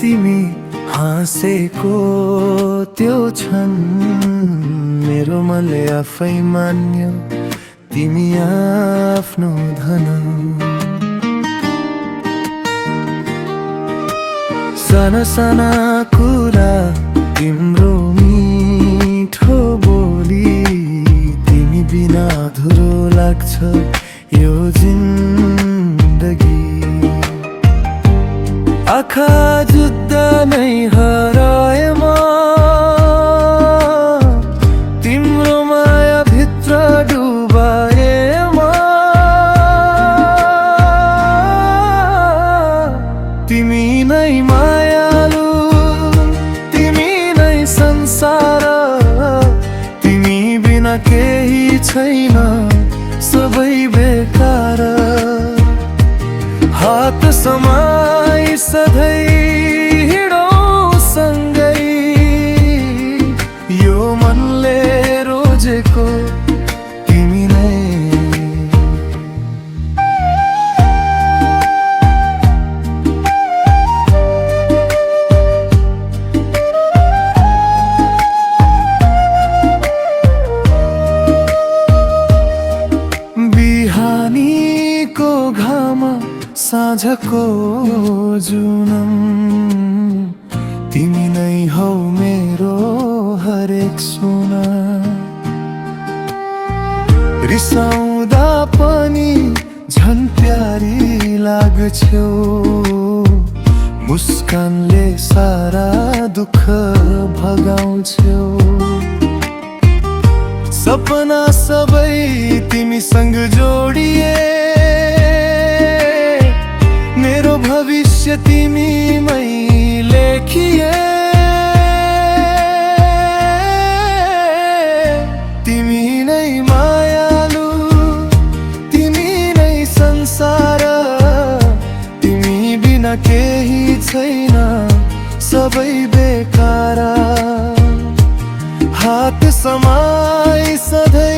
तिमी हाँसेको त्यो क्षण मेरो मनले आफै मान्यो तिमी आफ्नो धन। साना साना कुरा तिम्रो मिठो बोली तिमी बिना अधुरो लाग्छ यो जिन्दगी। आँखा जुत्दा नै हराए म तिम्रो माया भित्र डुबाए म। तिमी नै मायालु तिमी नै संसार तिमी बिना केही छैन सबै बेकार। हात समाई सधैँ हिँडौँ सँगै यो मनले रोजेको तिमी नै। बिहानीको घाम साँझको जुनम तिमी नै हौ मेरो हरेक सुना। रिसाउँदा पनि झन् प्यारी लाग्छौ मुस्कानले सारा दुःख भगाउँछौ। सपना सबै तिमीसँग जोडिए मेरो भविष्य तिमीमै लेखिए। तिमी नै मायालु तिमी नै संसार तिमी बिना केही छैन सबै बेकार। हात समाई सधैँ